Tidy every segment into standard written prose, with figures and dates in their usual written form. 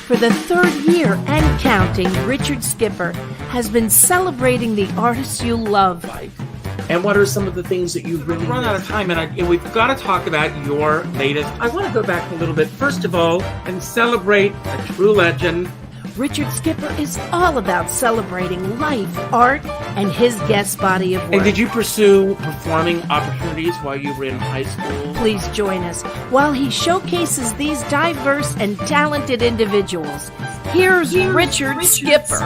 For the third year and counting, Richard Skipper has been celebrating the artists you love. And what are some of the things that you've really run out of time, and we've got to talk about your latest. I want to go back a little bit, first of all, and celebrate a true legend. Richard Skipper is all about celebrating life, art, and his guest body of work. And did you pursue performing opportunities while you were in high school? Please join us while he showcases these diverse and talented individuals. Here's Richard Skipper.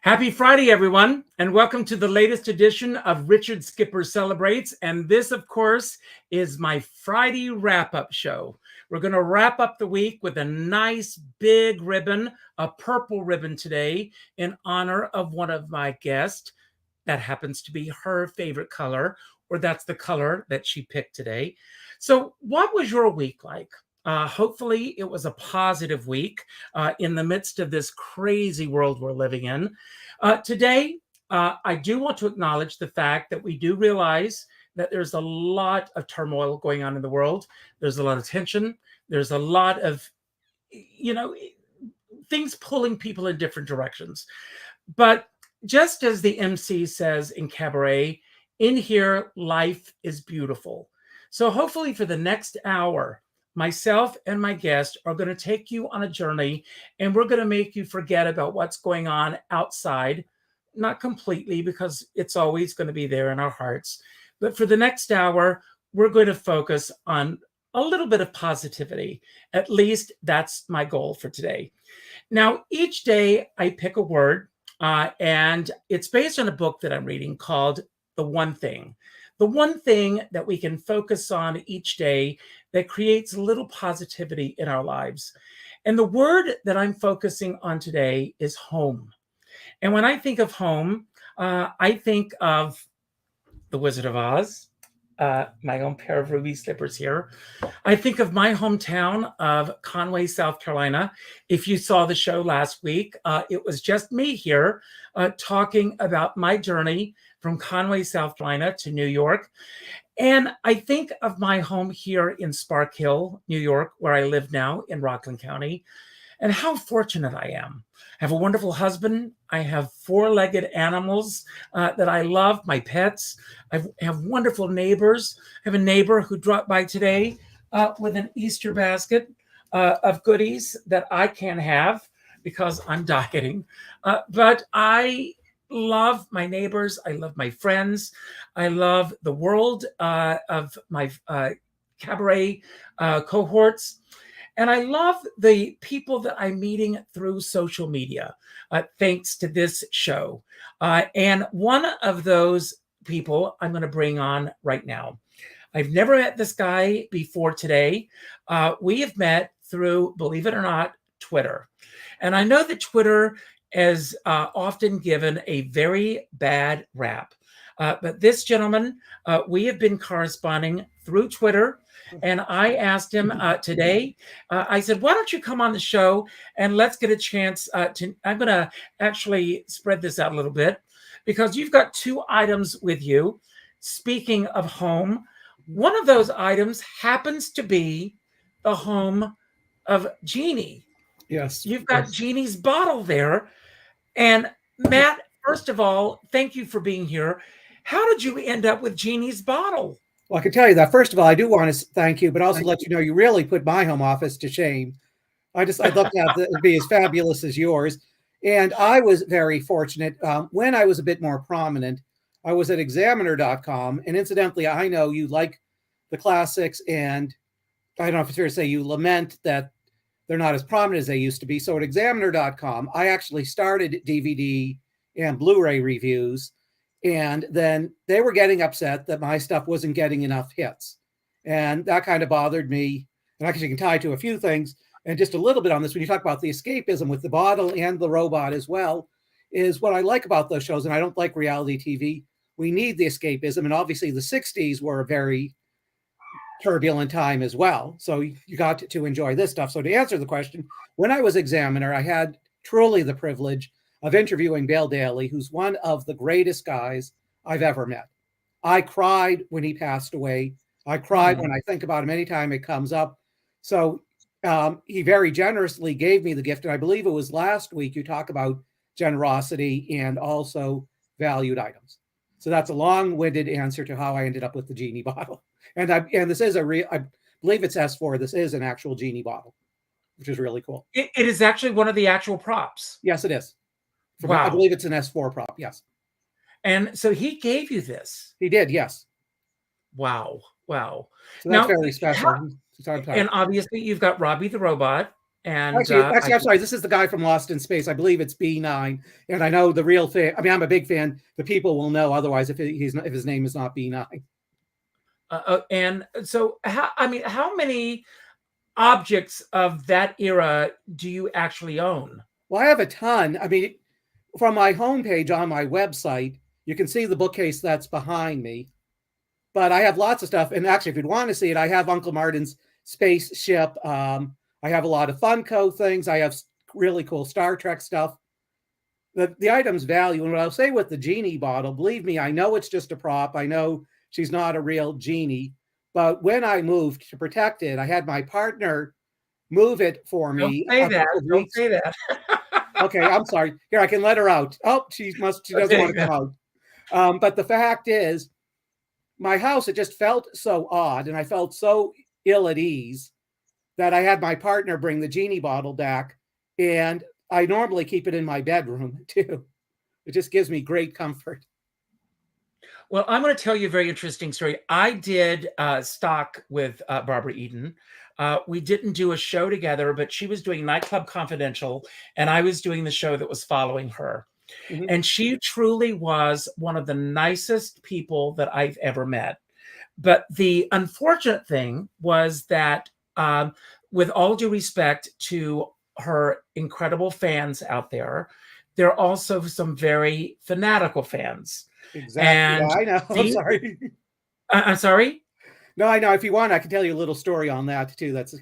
Happy Friday, everyone, and welcome to the latest edition of Richard Skipper Celebrates. And this, of course, is my Friday wrap-up show. We're going to wrap up the week with a nice big ribbon, a purple ribbon today, in honor of one of my guests. That happens to be her favorite color, or that's the color that she picked today. So what was your week like? Hopefully it was a positive week in the midst of this crazy world we're living in. Today, I do want to acknowledge the fact that we do realize that there's a lot of turmoil going on in the world. There's a lot of tension. There's a lot of, things pulling people in different directions. But just as the MC says in Cabaret, in here, life is beautiful. So hopefully for the next hour, myself and my guest are going to take you on a journey, and we're going to make you forget about what's going on outside. Not completely, because it's always going to be there in our hearts. But for the next hour, we're going to focus on a little bit of positivity. At least that's my goal for today. Now, each day I pick a word, and it's based on a book that I'm reading called The One Thing. The one thing that we can focus on each day that creates a little positivity in our lives. And the word that I'm focusing on today is home. And when I think of home, I think of The Wizard of Oz, my own pair of ruby slippers here. I think of my hometown of Conway, South Carolina. If you saw the show last week, it was just me here talking about my journey from Conway, South Carolina to New York. And I think of my home here in Spark Hill, New York, where I live now in Rockland County, and how fortunate I am. I have a wonderful husband. I have four-legged animals that I love, my pets. I have wonderful neighbors. I have a neighbor who dropped by today with an Easter basket of goodies that I can't have because I'm dieting. But I love my neighbors. I love my friends. I love the world of my cabaret cohorts. And I love the people that I'm meeting through social media, thanks to this show. And one of those people I'm going to bring on right now. I've never met this guy before today. We have met through, believe it or not, Twitter. And I know that Twitter is often given a very bad rap. But this gentleman, we have been corresponding through Twitter. And I asked him today, I said, why don't you come on the show and let's get a chance to, I'm going to actually spread this out a little bit because you've got two items with you. Speaking of home, one of those items happens to be the home of Jeannie. Yes. You've got Jeannie's bottle there. And Matt, first of all, thank you for being here. How did you end up with Jeannie's bottle? Well, I can tell you that, first of all, I do want to thank you, but also let you know you really put my home office to shame. I'd love to have it be as fabulous as yours. And I was very fortunate. When I was a bit more prominent, I was at examiner.com. And incidentally, I know you like the classics, and I don't know if it's fair to say you lament that they're not as prominent as they used to be. So at examiner.com, I actually started DVD and Blu-ray reviews. And then they were getting upset that my stuff wasn't getting enough hits. And that kind of bothered me. And I guess you can tie to a few things. And just a little bit on this, when you talk about the escapism with the bottle and the robot as well, is what I like about those shows. And I don't like reality TV. We need the escapism. And obviously the 60s were a very turbulent time as well. So you got to enjoy this stuff. So to answer the question, when I was examiner, I had truly the privilege of interviewing Bill Daly, who's one of the greatest guys I've ever met. I cried when he passed away. I cried when I think about him anytime it comes up. So he very generously gave me the gift. And I believe it was last week you talk about generosity and also valued items. So that's a long-winded answer to how I ended up with the genie bottle. And this is I believe it's S4. This is an actual genie bottle, which is really cool. It is actually one of the actual props. Yes, it is. Wow. I believe it's an S4 prop. Yes. And so he gave you this. He did. Yes. Wow. Wow. So that's very special. And obviously you've got Robbie the Robot. And actually, I'm sorry. This is the guy from Lost in Space. I believe it's B9. And I know the real fan. I mean, I'm a big fan. The people will know otherwise if his name is not B9. And so, how many objects of that era do you actually own? Well, I have a ton. I mean, from my homepage on my website, you can see the bookcase that's behind me. But I have lots of stuff. And actually, if you'd want to see it, I have Uncle Martin's spaceship. I have a lot of Funko things. I have really cool Star Trek stuff. The item's value, and what I'll say with the genie bottle, believe me, I know it's just a prop. I know she's not a real genie. But when I moved to protect it, I had my partner move it for me. Don't say that. Okay, I'm sorry. Here, I can let her out. Oh, she doesn't want to come out. But the fact is, my house, it just felt so odd, and I felt so ill at ease that I had my partner bring the genie bottle back, and I normally keep it in my bedroom too. It just gives me great comfort. Well, I'm going to tell you a very interesting story. I did stock with Barbara Eden. We didn't do a show together, but she was doing Nightclub Confidential, and I was doing the show that was following her. Mm-hmm. And she truly was one of the nicest people that I've ever met. But the unfortunate thing was that with all due respect to her incredible fans out there, there are also some very fanatical fans. Exactly. And I know. I'm sorry. I'm sorry? No, I know. If you want, I can tell you a little story on that too. That's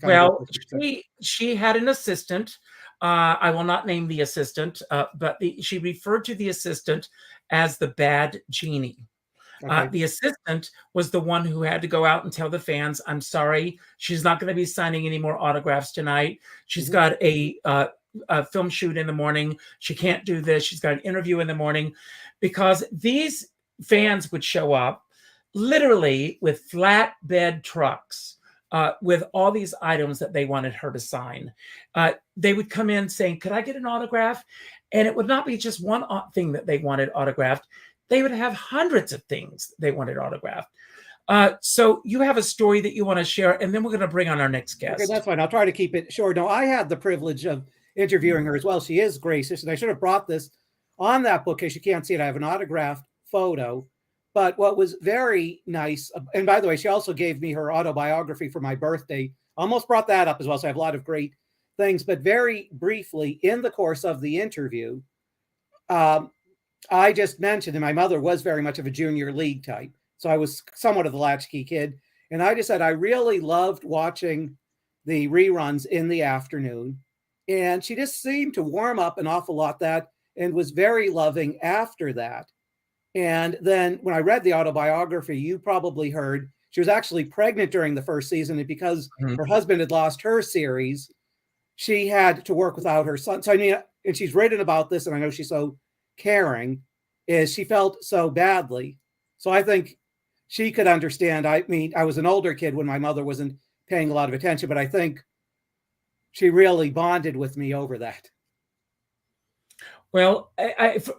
she had an assistant. I will not name the assistant, but she referred to the assistant as the bad genie. Okay. The assistant was the one who had to go out and tell the fans, I'm sorry, she's not going to be signing any more autographs tonight. She's got a film shoot in the morning. She can't do this. She's got an interview in the morning. Because these fans would show up literally with flatbed trucks with all these items that they wanted her to sign. They would come in saying, could I get an autograph? And it would not be just one thing that they wanted autographed. They would have hundreds of things they wanted autographed. So you have a story that you want to share, and then we're going to bring on our next guest. Okay, that's fine. I'll try to keep it short. No, I had the privilege of interviewing her as well. She is gracious, and I should have brought this on that bookcase. You can't see it. I have an autographed photo. But what was very nice, and by the way, she also gave me her autobiography for my birthday. Almost brought that up as well. So I have a lot of great things. But very briefly, in the course of the interview, I just mentioned, and my mother was very much of a junior league type. So I was somewhat of the latchkey kid. And I just said, I really loved watching the reruns in the afternoon. And she just seemed to warm up an awful lot and was very loving after that. And then when I read the autobiography, you probably heard she was actually pregnant during the first season. And because her husband had lost her series, she had to work without her son. So I mean, and she's written about this, and I know she's so caring, is she felt so badly. So I think she could understand. I mean, I was an older kid when my mother wasn't paying a lot of attention, but I think she really bonded with me over that. Well,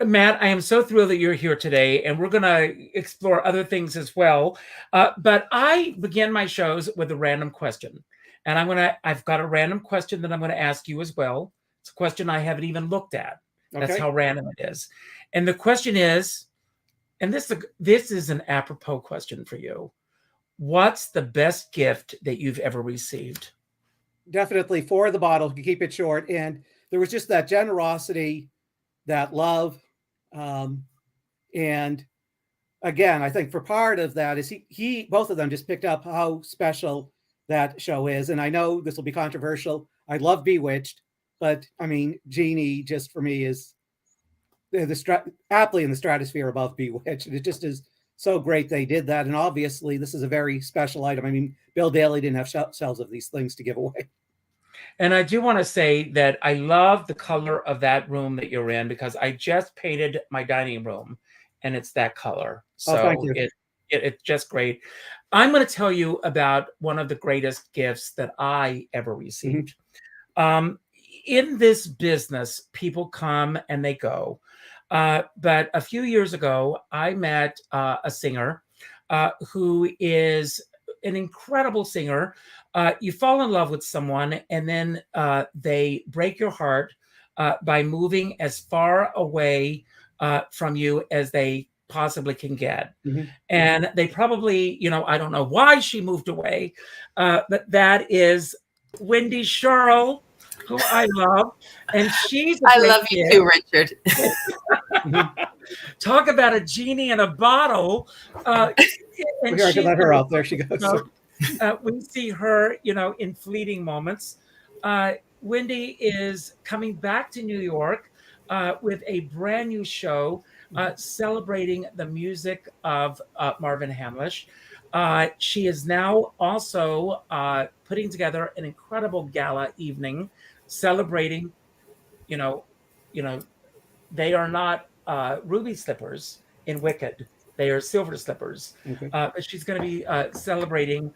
Matt, I am so thrilled that you're here today, and we're going to explore other things as well. But I begin my shows with a random question, and I've got a random question that I'm going to ask you as well. It's a question I haven't even looked at. That's Okay. how random it is. And the question is, and this is an apropos question for you. What's the best gift that you've ever received? Definitely for the bottle, to keep it short. And there was just that generosity, that love. And again, I think for part of that is he both of them just picked up how special that show is. And I know this will be controversial. I love Bewitched, but I mean, Genie just for me is aptly in the stratosphere above Bewitched. It just is so great they did that. And obviously, this is a very special item. I mean, Bill Daly didn't have shelves of these things to give away. And I do want to say that I love the color of that room that you're in, because I just painted my dining room and it's that color. So thank you. It's just great. I'm going to tell you about one of the greatest gifts that I ever received. In this business, people come and they go. But a few years ago, I met a singer who is an incredible singer. You fall in love with someone, and then they break your heart by moving as far away from you as they possibly can get. And they probably, I don't know why she moved away, but that is Wendy Sherrill, who I love. And she's I love you too, Richard. Talk about a genie in a bottle. And I can let her out. There she goes. We see her, in fleeting moments. Wendy is coming back to New York with a brand new show celebrating the music of Marvin Hamlisch. She is now also putting together an incredible gala evening celebrating, they are not ruby slippers in Wicked. They are silver slippers. But she's going to be celebrating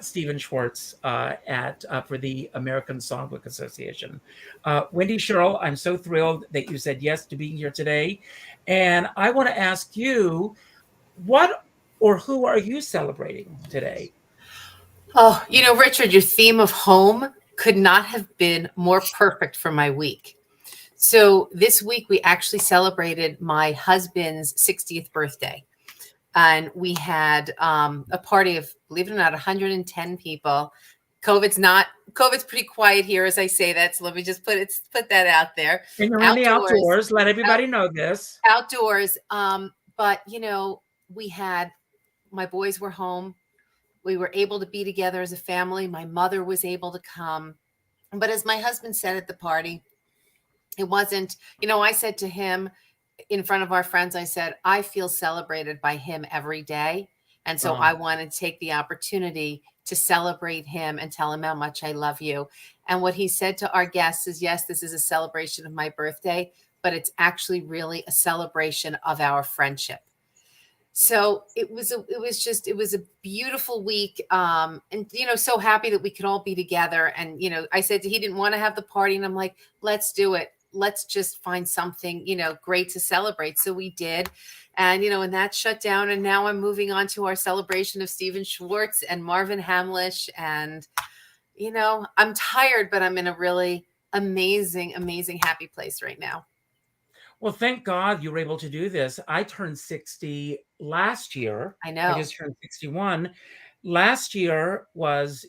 Stephen Schwartz for the American Songbook Association. Wendy Sherrill, I'm so thrilled that you said yes to being here today. And I want to ask you, what or who are you celebrating today? Oh, Richard, your theme of home could not have been more perfect for my week. So this week we actually celebrated my husband's 60th birthday. And we had a party of, believe it or not, 110 people. COVID's pretty quiet here as I say that. So let me just put that out there. And you're in the outdoors. Let everybody know this. Outdoors. But, my boys were home. We were able to be together as a family. My mother was able to come. But as my husband said at the party, it wasn't, I said to him in front of our friends, I said, I feel celebrated by him every day. And so I wanted to take the opportunity to celebrate him and tell him how much I love you. And what he said to our guests is, yes, this is a celebration of my birthday, but it's actually really a celebration of our friendship. So it was a beautiful week. And, so happy that we could all be together. And, I said he didn't want to have the party, and I'm like, let's do it. Let's just find something, great to celebrate. So we did. And, and that shut down. And now I'm moving on to our celebration of Stephen Schwartz and Marvin Hamlisch. And, I'm tired, but I'm in a really amazing, amazing, happy place right now. Well, thank God you were able to do this. I turned 60 last year. I know. I just turned 61. Last year was,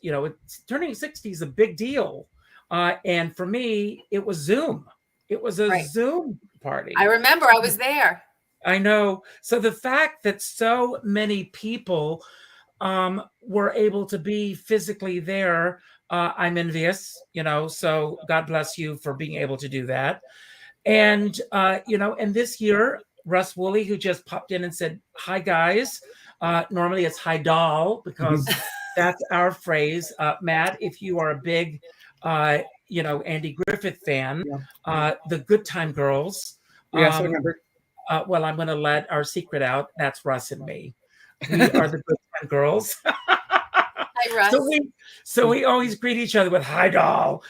turning 60 is a big deal. And for me, it was Zoom. It was a Zoom party. I remember I was there. I know. So the fact that so many people were able to be physically there, I'm envious, so God bless you for being able to do that. And, and this year, Russ Woolley, who just popped in and said, hi, guys. Normally it's hi, doll, because that's our phrase. Matt, if you are a big, Andy Griffith fan, the Good Time Girls. Yes, I remember. Well, I'm going to let our secret out. That's Russ and me. We are the Good Time Girls. Hi, Russ. So we always greet each other with hi, doll,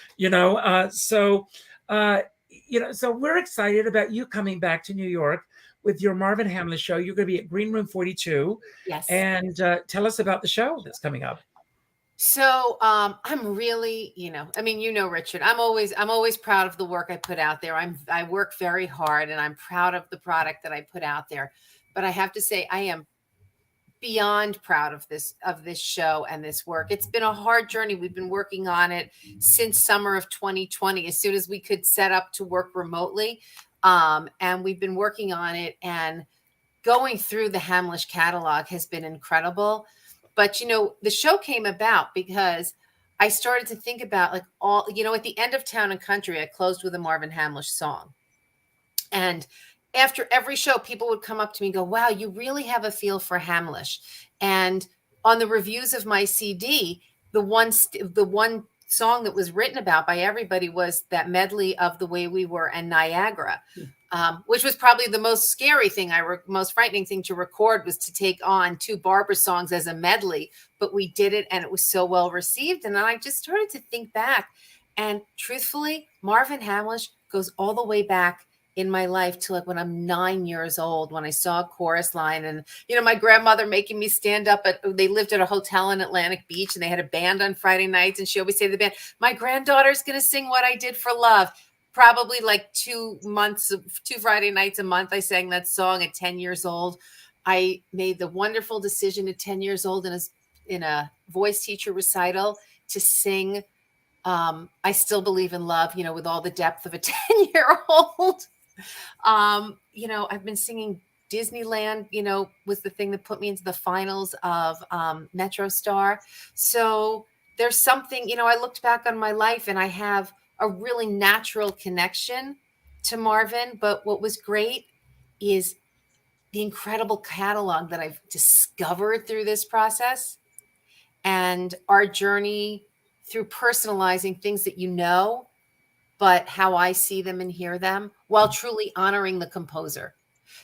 so we're excited about you coming back to New York with your Marvin Hamlisch show. You're going to be at Green Room 42. Yes. And tell us about the show that's coming up. So I'm really, Richard, I'm always proud of the work I put out there. I work very hard, and I'm proud of the product that I put out there. But I have to say, I am beyond proud of this show and this work. It's been a hard journey. We've been working on it since summer of 2020, as soon as we could set up to work remotely. And we've been working on it, and going through the Hamlisch catalog has been incredible. But, the show came about because I started to think about at the end of Town and Country, I closed with a Marvin Hamlisch song. And after every show, people would come up to me and go, wow, you really have a feel for Hamlisch. And on the reviews of my CD, the one song that was written about by everybody was that medley of The Way We Were and Niagara, which was probably the most scary thing, most frightening thing to record, was to take on 2 Barbra songs as a medley. But we did it, and it was so well received. And then I just started to think back. And truthfully, Marvin Hamlisch goes all the way back in my life to like when I'm 9 years old, when I saw a chorus line, and, you know, my grandmother making me stand up they lived at a hotel in Atlantic Beach, and they had a band on Friday nights. And she always say to the band, my granddaughter's going to sing What I Did for Love. Probably like 2 Friday nights a month, I sang that song at 10 years old. I made the wonderful decision at 10 years old in a voice teacher recital to sing I Still Believe in Love, you know, with all the depth of a 10-year-old. You know, I've been singing Disneyland, you know, was the thing that put me into the finals of Metro Star. So there's something, you know, I looked back on my life and I have a really natural connection to Marvin. But what was great is the incredible catalog that I've discovered through this process, and our journey through personalizing things that you know, but how I see them and hear them while truly honoring the composer.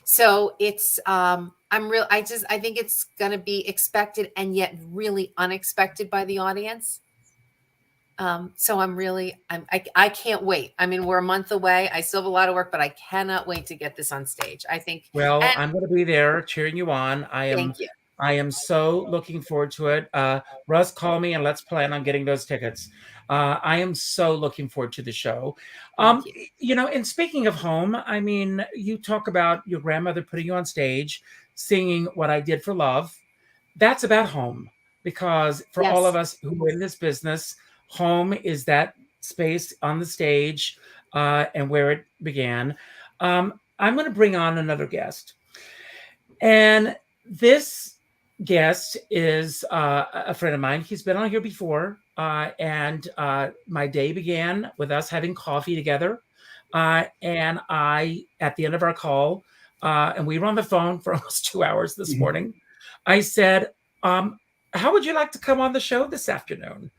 So it's, I think it's going to be expected and yet really unexpected by the audience. So I can't wait. I mean, we're a month away. I still have a lot of work, but I cannot wait to get this on stage. I think. Well, I'm going to be there cheering you on. Thank you. I am so looking forward to it. Russ, call me and let's plan on getting those tickets. I am so looking forward to the show. You know, and speaking of home, I mean, you talk about your grandmother putting you on stage, singing What I Did for Love. That's about home, because for all of us who are in this business, home is that space on the stage and where it began. I'm going to bring on another guest. And this guest is a friend of mine. He's been on here before. And my day began with us having coffee together. And I, at the end of our call, and we were on the phone for almost 2 hours this morning, I said, how would you like to come on the show this afternoon?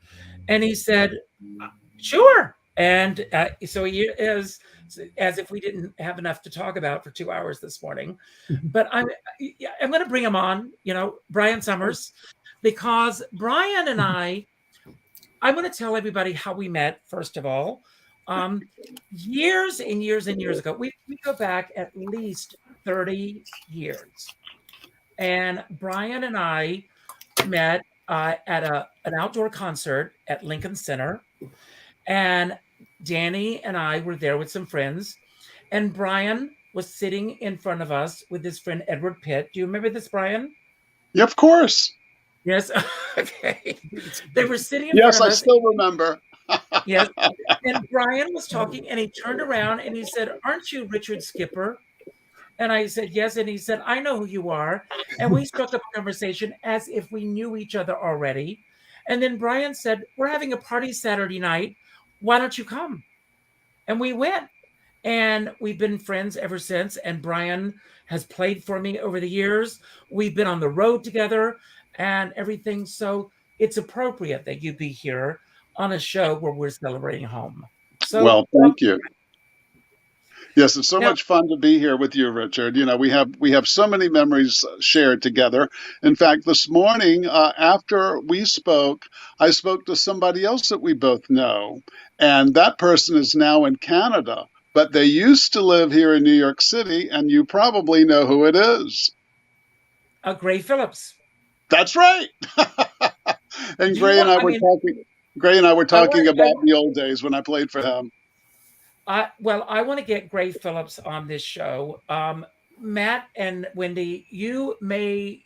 And he said, sure. And so he is, as if we didn't have enough to talk about for 2 hours this morning. But I'm going to bring him on, you know, Brian Summers, because Brian and I want to tell everybody how we met, first of all. Years and years and years ago, we go back at least 30 years. And Brian and I met at an outdoor concert at Lincoln Center. And Danny and I were there with some friends. And Brian was sitting in front of us with his friend Edward Pitt. Do you remember this, Brian? Yeah, of course. Yes. Okay. They were sitting in front of us. Yes, I still remember. Yes. And Brian was talking, and he turned around and he said, aren't you Richard Skipper? And I said, yes. And he said, I know who you are. And we struck up a conversation as if we knew each other already. And then Brian said, we're having a party Saturday night. Why don't you come? And we went. And we've been friends ever since. And Brian has played for me over the years. We've been on the road together and everything. So it's appropriate that you be here on a show where we're celebrating home. So, well, thank you. Yes, it's so much fun to be here with you, Richard. You know, we have so many memories shared together. In fact, this morning, after we spoke, I spoke to somebody else that we both know. And that person is now in Canada, but they used to live here in New York City, and you probably know who it is. Gray Phillips. That's right. And Gray and I were talking about the old days when I played for him. Well, I want to get Gray Phillips on this show. Matt and Wendy, you may,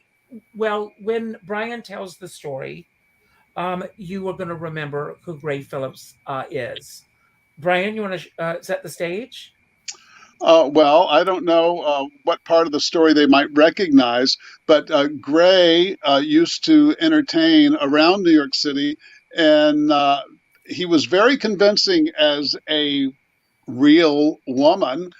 well, when Brian tells the story, you are going to remember who Gray Phillips is. Brian, you want to set the stage? Well, I don't know what part of the story they might recognize, but Gray used to entertain around New York City, and he was very convincing as a real woman.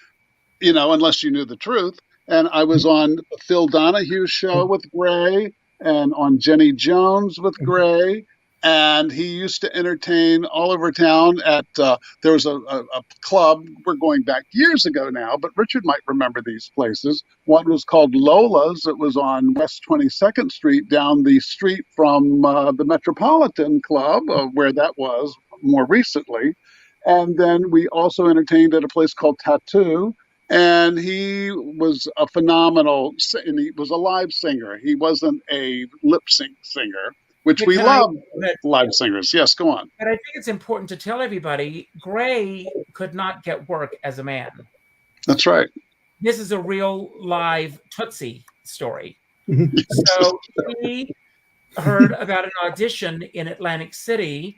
unless you knew the truth. And I was on Phil Donahue's show with Gray and on Jenny Jones with Gray. And he used to entertain all over town at, there was a club, we're going back years ago now, but Richard might remember these places. One was called Lola's. It was on West 22nd Street, down the street from the Metropolitan Club, where that was more recently. And then we also entertained at a place called Tattoo. And he was a phenomenal, and he was a live singer. He wasn't a lip sync singer, which we love live singers. Yes, go on. But I think it's important to tell everybody, Gray could not get work as a man. That's right. This is a real live Tootsie story. So he heard about an audition in Atlantic City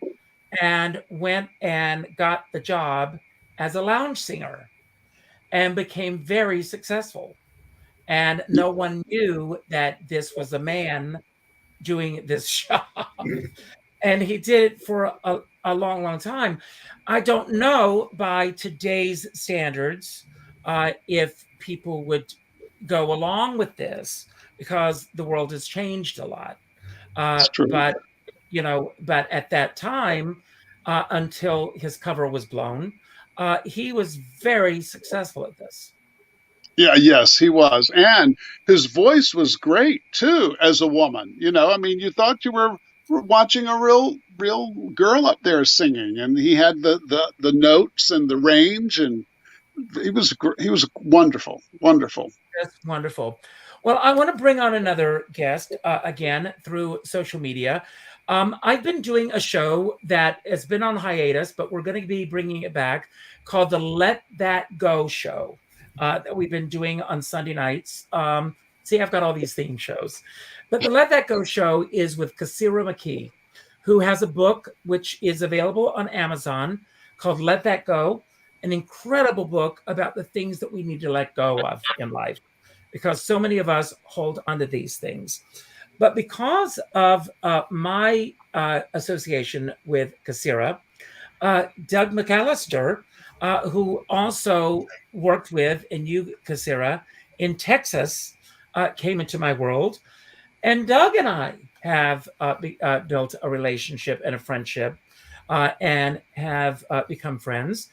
and went and got the job as a lounge singer and became very successful. And no one knew that this was a man doing this job. And he did it for a long, long time. I don't know by today's standards if people would go along with this, because the world has changed a lot. But at that time, until his cover was blown, he was very successful at this. Yeah, yes, he was. And his voice was great, too, as a woman. You thought you were watching a real girl up there singing. And he had the notes and the range. And he was wonderful, wonderful. That's wonderful. Well, I want to bring on another guest, again, through social media. I've been doing a show that has been on hiatus, but we're going to be bringing it back, called the Let That Go Show. That we've been doing on Sunday nights. See, I've got all these theme shows. But the Let That Go show is with Klara Koenig, who has a book which is available on Amazon called Let That Go, an incredible book about the things that we need to let go of in life, because so many of us hold onto these things. But because of my association with Klara, Doug McAllister, who also worked with and knew Klara in Texas, came into my world. And Doug and I have built a relationship and a friendship and have become friends.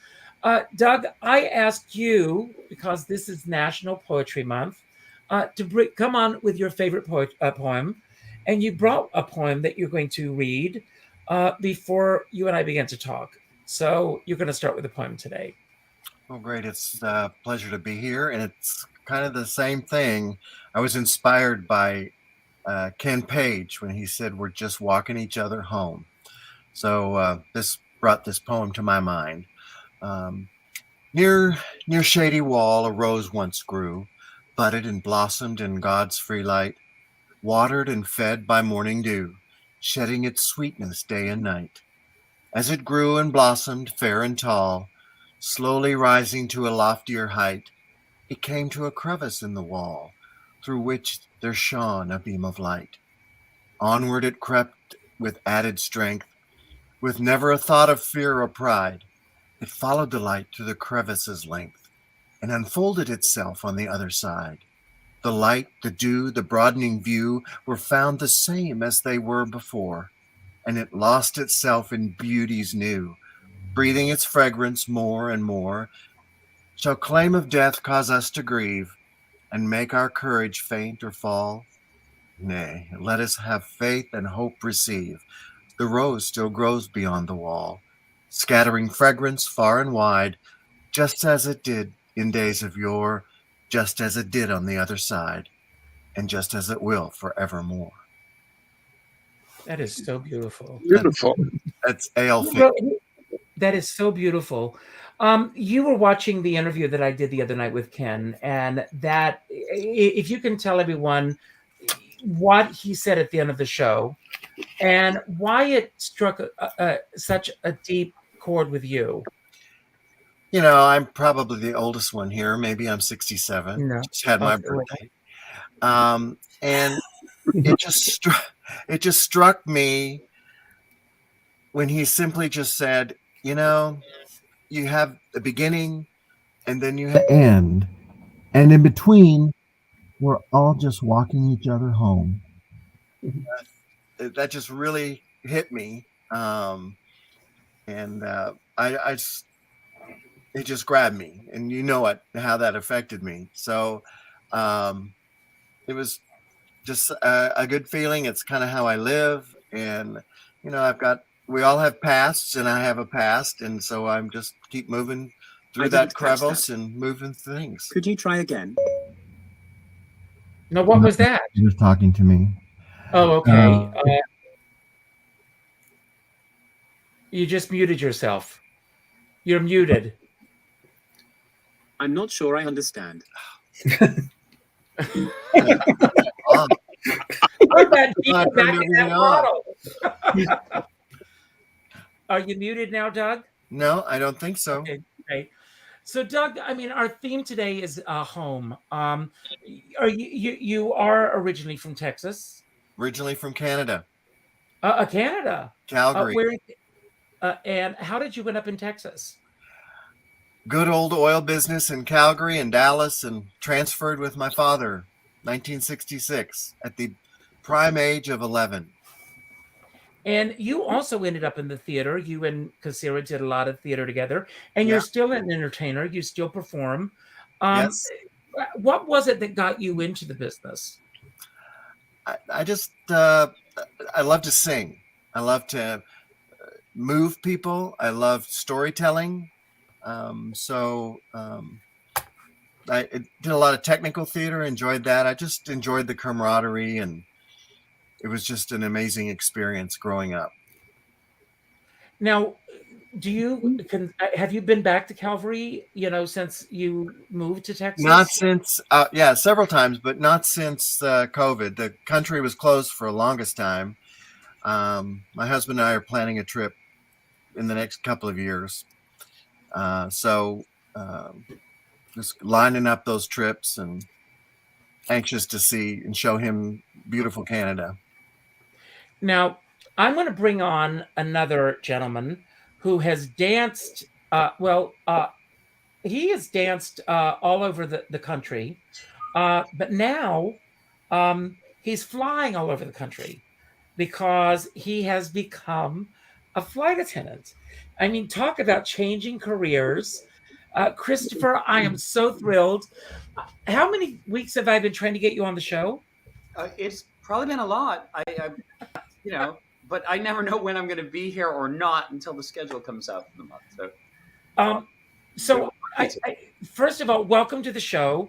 Doug, I asked you, because this is National Poetry Month, to come on with your favorite poem. And you brought a poem that you're going to read before you and I began to talk. So you're going to start with a poem today. Well, great. It's a pleasure to be here. And it's kind of the same thing. I was inspired by Ken Page when he said, "We're just walking each other home." So this brought this poem to my mind. Near shady wall, a rose once grew, budded and blossomed in God's free light, watered and fed by morning dew, shedding its sweetness day and night. As it grew and blossomed, fair and tall, slowly rising to a loftier height, it came to a crevice in the wall, through which there shone a beam of light. Onward it crept with added strength, with never a thought of fear or pride. It followed the light to the crevice's length, and unfolded itself on the other side. The light, the dew, the broadening view were found the same as they were before, and it lost itself in beauties new, breathing its fragrance more and more. Shall claim of death cause us to grieve, and make our courage faint or fall? Nay, let us have faith and hope receive. The rose still grows beyond the wall, scattering fragrance far and wide, just as it did in days of yore, just as it did on the other side, and just as it will forevermore. That is so beautiful. Beautiful. That's A.L. That is so beautiful. You were watching the interview that I did the other night with Ken, and that, if you can tell everyone what he said at the end of the show and why it struck such a deep chord with you. You know, I'm probably the oldest one here. Maybe I'm 67. No. Just had my birthday. And it just struck me when he simply just said, you know, you have the beginning and then you have the end, And in between, we're all just walking each other home. That just really hit me. And it just grabbed me, and you know how that affected me. So it was just a good feeling. It's kind of how I live. And, we all have pasts, and I have a past. And so I'm just keep moving through that crevice and moving things. Could you try again? No, what was that? He was talking to me. Oh, okay. You just muted yourself. You're muted. I'm not sure I understand. Oh, Put that deep I back turned in that everything off. bottle. Are you muted now, Doug? No, I don't think so. Okay, great. So, Doug, I mean, our theme today is home. Are you are originally from Texas? Originally from Canada. Canada. Calgary. And how did you end up in Texas? Good old oil business in Calgary and Dallas, and transferred with my father, 1966, at the prime age of 11. And you also ended up in the theater. You and Kasira did a lot of theater together, and you're Yeah. still an entertainer. You still perform. Yes. What was it that got you into the business? I just, I love to sing. I love to move people. I love storytelling. I did a lot of technical theater, enjoyed that. I just enjoyed the camaraderie, and it was just an amazing experience growing up. Now, have you been back to Calgary, since you moved to Texas? Not since, several times, but not since COVID. The country was closed for the longest time. My husband and I are planning a trip in the next couple of years. Just lining up those trips and anxious to see and show him beautiful Canada. Now, I'm going to bring on another gentleman who has danced. He has danced all over the country, but now he's flying all over the country because he has become a flight attendant. I mean, talk about changing careers. Christopher, I am so thrilled. How many weeks have I been trying to get you on the show? It's probably been a lot. But I never know when I'm going to be here or not until the schedule comes out for the month. So, first of all, welcome to the show,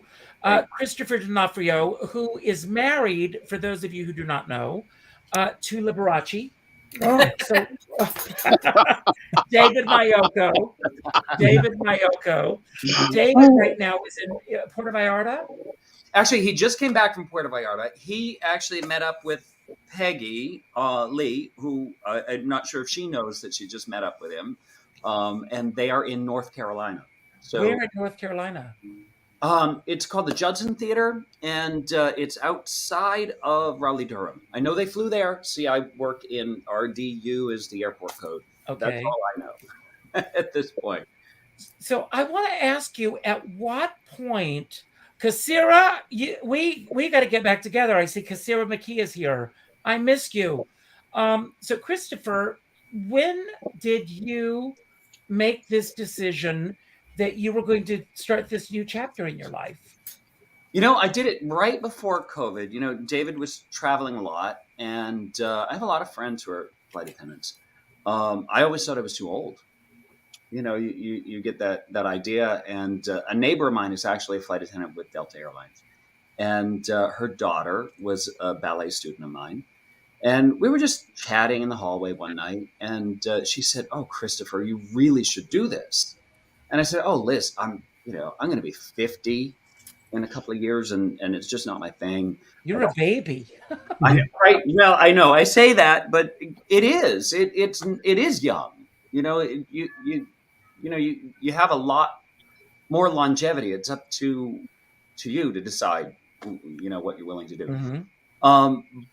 Christopher Donofrio, who is married, for those of you who do not know, to Liberace. Oh. So, David Maiocco. David right now is in Puerto Vallarta. Actually, he just came back from Puerto Vallarta. He actually met up with Peggy Lee, who I'm not sure if she knows that she just met up with him, and they are in North Carolina. So, where in North Carolina? It's called the Judson Theater, and it's outside of Raleigh-Durham. I know they flew there. See, I work in RDU is the airport code. Okay. That's all I know at this point. So I want to ask you, at what point, Kasira, we got to get back together. I see Kasira McKee is here. I missed you. So Christopher, when did you make this decision that you were going to start this new chapter in your life? I did it right before COVID. David was traveling a lot, and I have a lot of friends who are flight attendants. I always thought I was too old. You get that idea. And a neighbor of mine is actually a flight attendant with Delta Airlines. And her daughter was a ballet student of mine. And we were just chatting in the hallway one night. And she said, "Oh, Christopher, you really should do this." And I said, "Oh, Liz, I'm going to be 50 in a couple of years, and it's just not my thing." You're a baby. Right. Well, I know I say that, but it is. It is young. You have a lot more longevity. It's up to you to decide, what you're willing to do. Mm-hmm.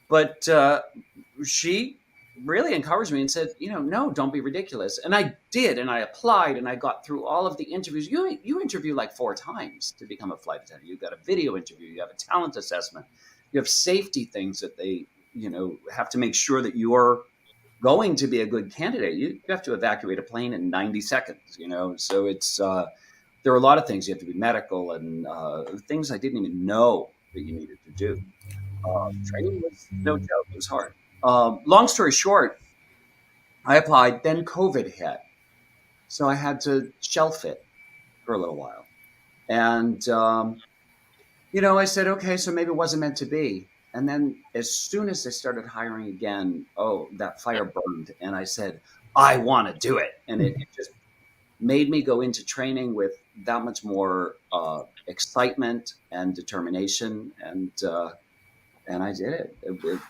But she really encouraged me and said, no, don't be ridiculous. And I did, and I applied, and I got through all of the interviews. You interview like 4 times to become a flight attendant. You've got a video interview, you have a talent assessment, you have safety things that they, have to make sure that you're going to be a good candidate. You have to evacuate a plane in 90 seconds, so it's, there are a lot of things. You have to be medical and things I didn't even know that you needed to do. Training was no joke. It was hard. Long story short, I applied, then COVID hit. So I had to shelf it for a little while. And, I said, okay, so maybe it wasn't meant to be. And then as soon as they started hiring again, that fire burned. And I said, I want to do it. And it just made me go into training with that much more excitement and determination. And I did it.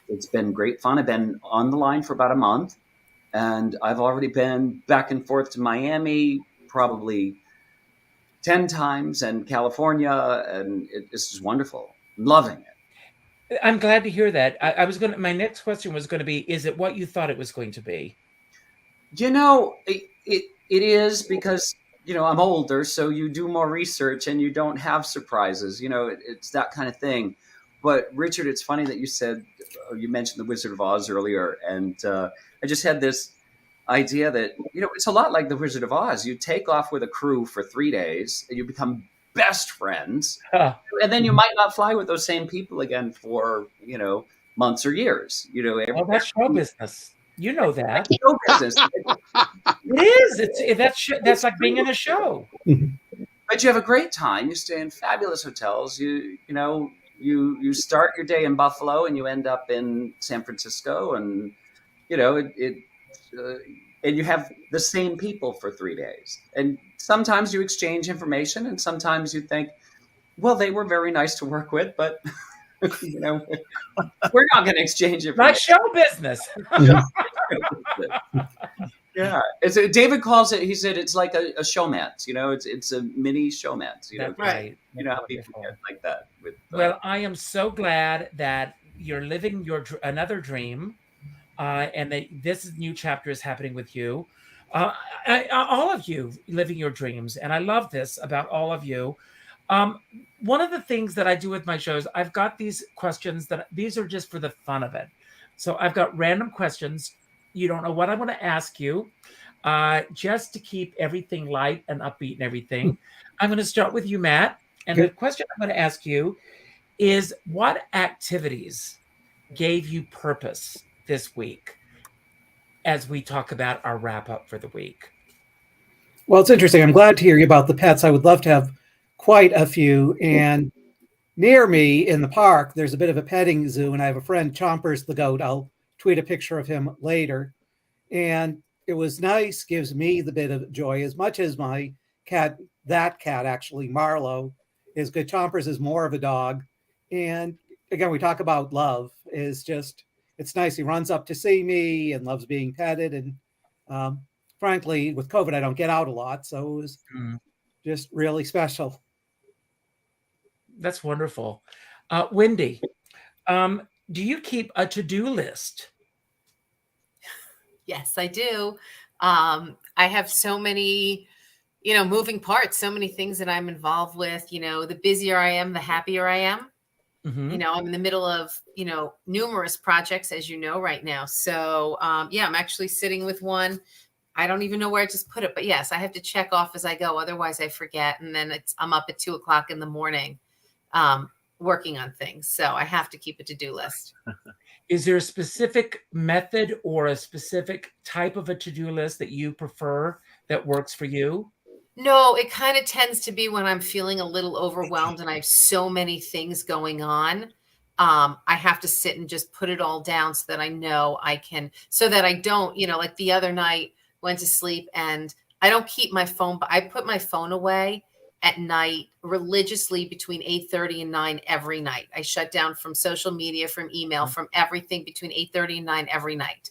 It's been great fun. I've been on the line for about a month, and I've already been back and forth to Miami probably 10 times, and California, and it's just wonderful. I'm loving it. I'm glad to hear that. My next question was going to be, is it what you thought it was going to be? It is, because, I'm older, so you do more research and you don't have surprises. It's that kind of thing. But Richard, it's funny that you mentioned the Wizard of Oz earlier. And I just had this idea that, it's a lot like the Wizard of Oz. You take off with a crew for 3 days and you become best friends. Huh. And then you might not fly with those same people again for, months or years. That's show business. You know that. Show business. It is. That's like being in a show. But you have a great time. You stay in fabulous hotels. You start your day in Buffalo and you end up in San Francisco, and and you have the same people for 3 days. And sometimes you exchange information, and sometimes you think, well, they were very nice to work with, but we're not going to exchange information. Like show business. Yeah, David calls it. He said it's like a showmance. It's a mini showmance. That's right. How people get like that. Well, I am so glad that you're living another dream, and that this new chapter is happening with you. All of you living your dreams, and I love this about all of you. One of the things that I do with my shows, I've got these questions these are just for the fun of it. So I've got random questions. You don't know what I'm going to ask you, just to keep everything light and upbeat and everything. I'm going to start with you, Matt. And the question I'm going to ask you is, what activities gave you purpose this week as we talk about our wrap up for the week? Well, it's interesting. I'm glad to hear you about the pets. I would love to have quite a few. And near me in the park, there's a bit of a petting zoo, and I have a friend, Chompers the goat. I'll tweet a picture of him later. And it was nice, gives me the bit of joy, as much as my cat, that cat actually, Marlowe, is good. Chompers is more of a dog. And again, we talk about love, is just, it's nice. He runs up to see me and loves being petted. And frankly, with COVID, I don't get out a lot. So it was just really special. That's wonderful. Wendy, do you keep a to-do list? Yes, I do. I have so many, moving parts, so many things that I'm involved with. The busier I am, the happier I am. Mm-hmm. I'm in the middle of, numerous projects, as you know, right now. So, I'm actually sitting with one. I don't even know where I just put it, but yes, I have to check off as I go. Otherwise I forget. And then I'm up at 2:00 in the morning, working on things. So I have to keep a to-do list. Is there a specific method or a specific type of a to-do list that you prefer that works for you? No, it kind of tends to be when I'm feeling a little overwhelmed and I have so many things going on. I have to sit and just put it all down so that I know I can, so that I don't, like the other night, went to sleep and I don't keep my phone, but I put my phone away at night religiously between 8:30 and 9 every night. I shut down from social media, from email, from everything between 8:30 and 9 every night.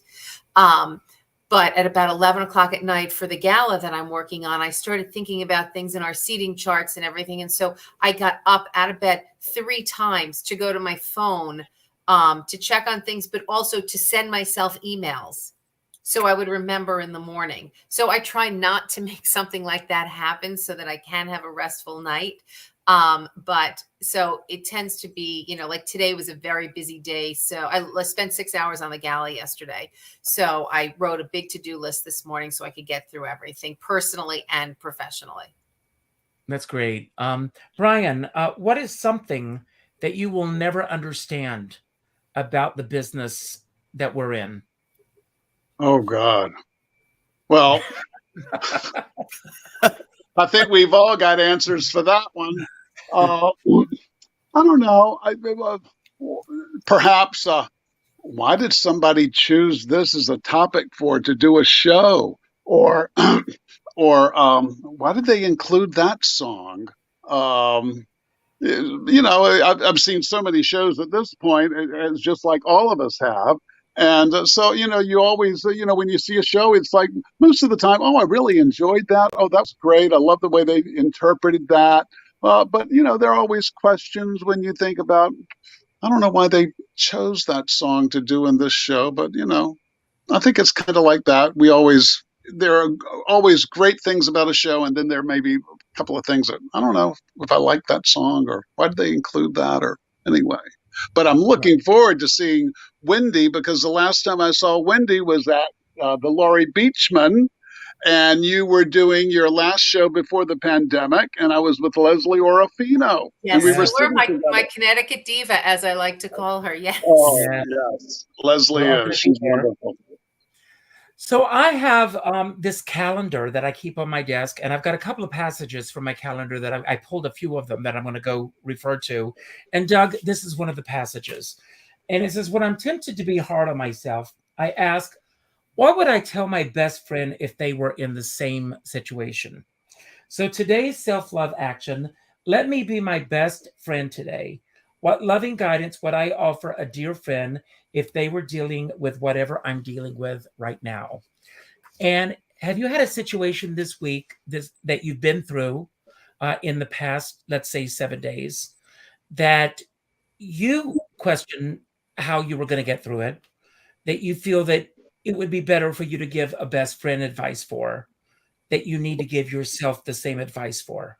But at about 11 o'clock at night for the gala that I'm working on, I started thinking about things in our seating charts and everything. And so I got up out of bed 3 times to go to my phone to check on things, but also to send myself emails so I would remember in the morning. So I try not to make something like that happen so that I can have a restful night. But so it tends to be, like today was a very busy day. So I spent 6 hours on the galley yesterday. So I wrote a big to-do list this morning so I could get through everything personally and professionally. That's great. Brian, what is something that you will never understand about the business that we're in? Oh, God. Well, I think we've all got answers for that one. I don't know. Perhaps why did somebody choose this as a topic to do a show? Or why did they include that song? I've seen so many shows at this point, it's just like all of us have. And so, you always, when you see a show, it's like most of the time, oh, I really enjoyed that. Oh, that's great. I love the way they interpreted that. But, there are always questions when you think about, I don't know why they chose that song to do in this show, but, I think it's kind of like that. There are always great things about a show, and then there may be a couple of things that I don't know if I like that song or why did they include that or anyway. But I'm looking forward to seeing Wendy, because the last time I saw Wendy was at the Laurie Beachman, and you were doing your last show before the pandemic, and I was with Leslie Orofino. Yes, and we or my Connecticut diva, as I like to call her. Yes. Oh, yes. Leslie, she's wonderful. So I have this calendar that I keep on my desk, and I've got a couple of passages from my calendar that I pulled a few of them that I'm going to go refer to. And Doug, this is one of the passages. And it says, when I'm tempted to be hard on myself, I ask, what would I tell my best friend if they were in the same situation? So today's self-love action, let me be my best friend today. What loving guidance would I offer a dear friend if they were dealing with whatever I'm dealing with right now? And have you had a situation this week that you've been through in the past, let's say 7 days, that you question how you were going to get through it, that you feel that it would be better for you to give a best friend advice for, that you need to give yourself the same advice for?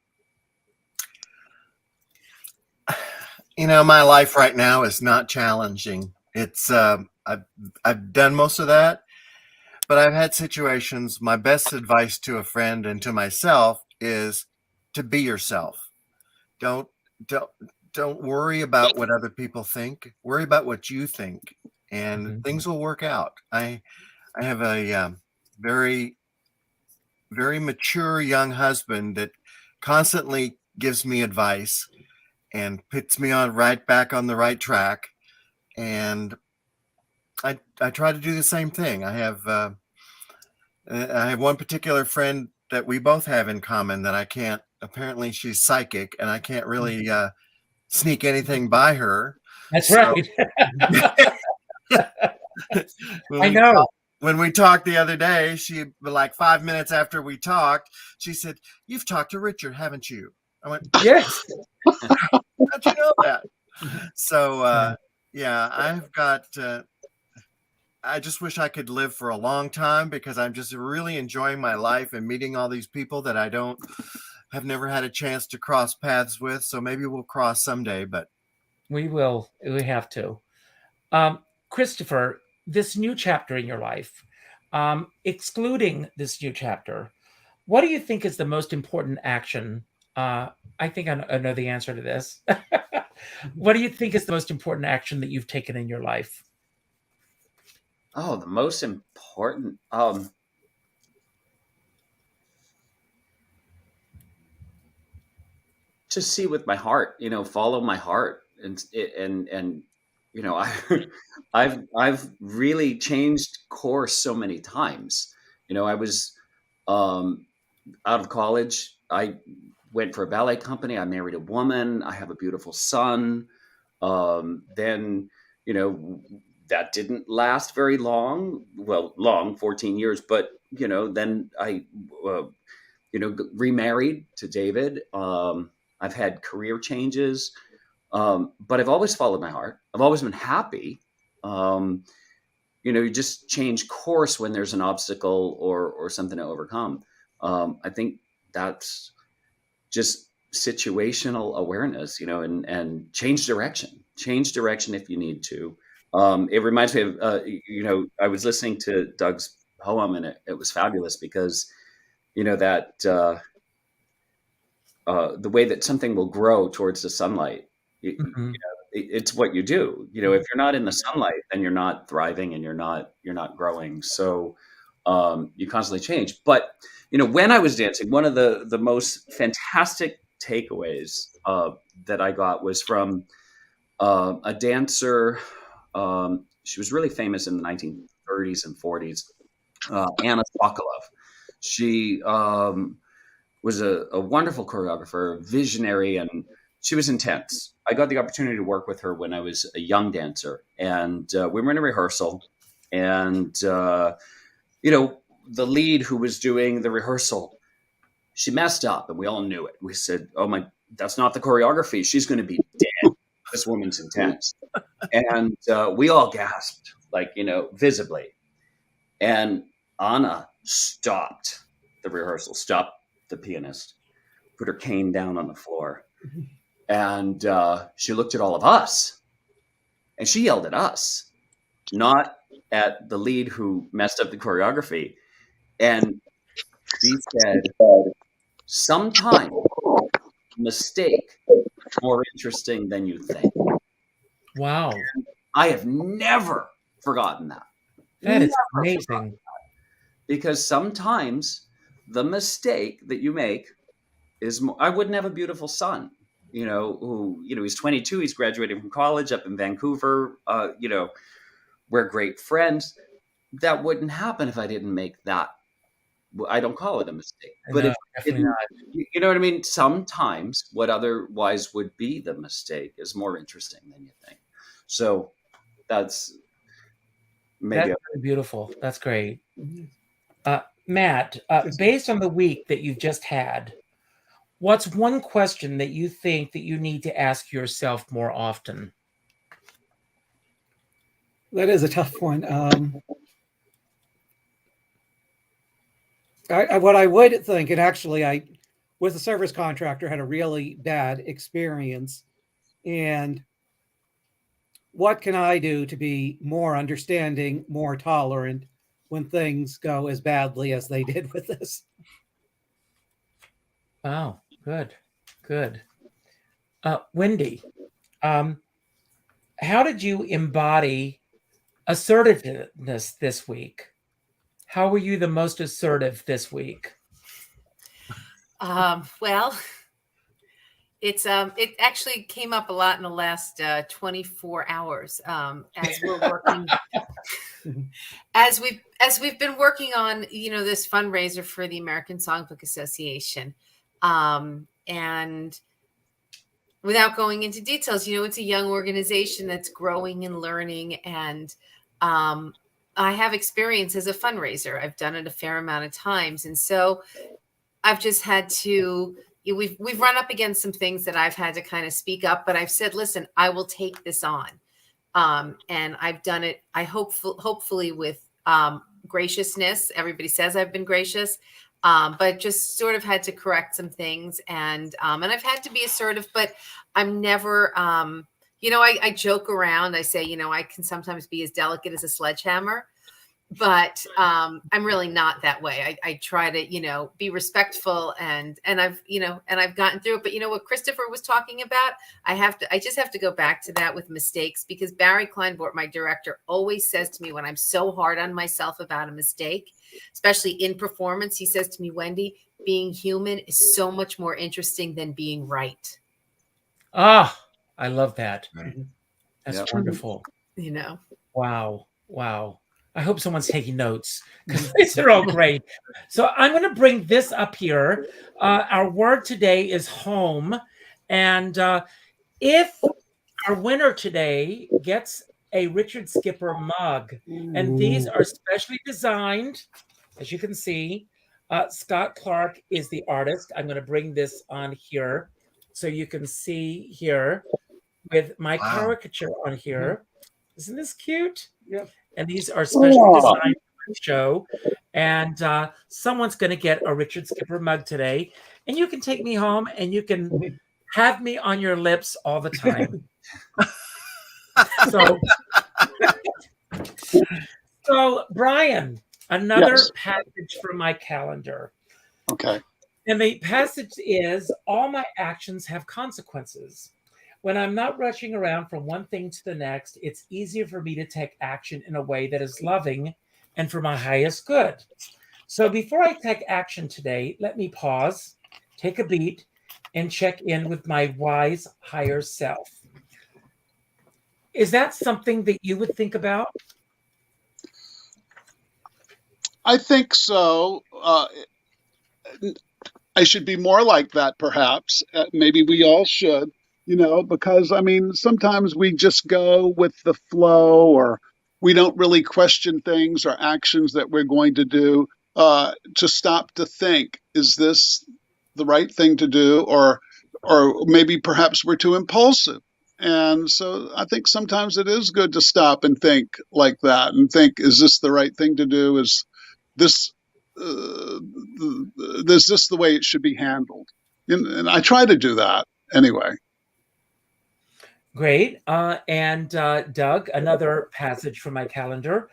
My life right now is not challenging. It's I've done most of that, but I've had situations. My best advice to a friend and to myself is to be yourself. Don't worry about what other people think. Worry about what you think, and things will work out. I have a very, very mature young husband that constantly gives me advice and puts me right back on the right track. And I try to do the same thing. I have one particular friend that we both have in common that I can't, apparently she's psychic and I can't really sneak anything by her. That's right. I know. When we talked the other day, like 5 minutes after we talked, she said, "You've talked to Richard, haven't you?" I went, "Yes." How'd you know that? So, yeah, I've got, I just wish I could live for a long time because I'm just really enjoying my life and meeting all these people that I have never had a chance to cross paths with. So maybe we'll cross someday, but. We will. We have to. Christopher, this new chapter in your life, excluding this new chapter, what do you think is the most important action? I think I know the answer to this. What do you think is the most important action that you've taken in your life? Oh, the most important. To see with my heart, follow my heart, and I've really changed course so many times. I was out of college. I went for a ballet company. I married a woman. I have a beautiful son. Then, that didn't last very long. Well, 14 years. But, then I, remarried to David. I've had career changes. But I've always followed my heart. I've always been happy. You just change course when there's an obstacle or something to overcome. I think that's just situational awareness, and change direction if you need to. It reminds me of, I was listening to Doug's poem, and it was fabulous because, that the way that something will grow towards the sunlight, it's what you do. If you're not in the sunlight, then you're not thriving and you're not growing. So you constantly change. But, when I was dancing, one of the most fantastic takeaways that I got was from a dancer. She was really famous in the 1930s and 40s, Anna Sokolov. She was a wonderful choreographer, visionary, and she was intense. I got the opportunity to work with her when I was a young dancer, and we were in a rehearsal, and the lead who was doing the rehearsal, she messed up, and we all knew it. We said, "Oh my, that's not the choreography. She's going to be dead. This woman's intense." And we all gasped, visibly. And Anna stopped the rehearsal, stopped the pianist, put her cane down on the floor. And she looked at all of us, and she yelled at us, not at the lead who messed up the choreography. And she said, "Sometimes mistake is more interesting than you think." Wow. I have never forgotten that. That is amazing. Because sometimes the mistake that you make is more. I wouldn't have a beautiful son, who, he's 22, he's graduating from college up in Vancouver, we're great friends. That wouldn't happen if I didn't make that. I don't call it a mistake. But if definitely not. You know what I mean? Sometimes what otherwise would be the mistake is more interesting than you think. So that's maybe beautiful. That's great. Matt, based on the week that you've just had, what's one question that you think that you need to ask yourself more often? That is a tough one. What I would think, and actually I, with a service contractor, had a really bad experience. And what can I do to be more understanding, more tolerant when things go as badly as they did with this? Wow, good. Wendy, how did you embody assertiveness this week? How were you the most assertive this week? Well, it actually came up a lot in the last 24 hours as we're working as we've been working on this fundraiser for the American Songbook Association, and without going into details, it's a young organization that's growing and learning, and I have experience as a fundraiser. I've done it a fair amount of times, and so I've just had to. We've run up against some things that I've had to kind of speak up, but I've said, listen, I will take this on. And I've done it, hopefully with graciousness. Everybody says I've been gracious, but just sort of had to correct some things. And I've had to be assertive, but I'm never, I joke around. I say, I can sometimes be as delicate as a sledgehammer. But I'm really not that way. I try to, be respectful and I've gotten through it. But what Christopher was talking about, I just have to go back to that with mistakes, because Barry Kleinbort, my director, always says to me when I'm so hard on myself about a mistake, especially in performance, he says to me, Wendy, being human is so much more interesting than being right. Ah, I love that. That's wonderful. Wow. I hope someone's taking notes, because these are all great. So I'm going to bring this up here. Our word today is home. And if our winner today gets a Richard Skipper mug, and these are specially designed, as you can see, Scott Clark is the artist. I'm going to bring this on here so you can see here. with my Wow. caricature on here. Isn't this cute? Yeah. And these are specially designed for the show. And someone's going to get a Richard Skipper mug today. And you can take me home and you can have me on your lips all the time. So Brian, another passage from my calendar. Okay. And the passage is, all my actions have consequences. When I'm not rushing around from one thing to the next, it's easier for me to take action in a way that is loving and for my highest good. So before I take action today, let me pause, take a beat, and check in with my wise higher self. Is that something that you would think about? I think so. I should be more like that, perhaps. Maybe we all should, because I mean, sometimes we just go with the flow, or we don't really question things or actions that we're going to do, to stop to think, is this the right thing to do? Or maybe perhaps we're too impulsive. And so I think sometimes it is good to stop and think like that and think, is this the right thing to do? Is this the way it should be handled? And I try to do that anyway. Great. And Doug, another passage from my calendar.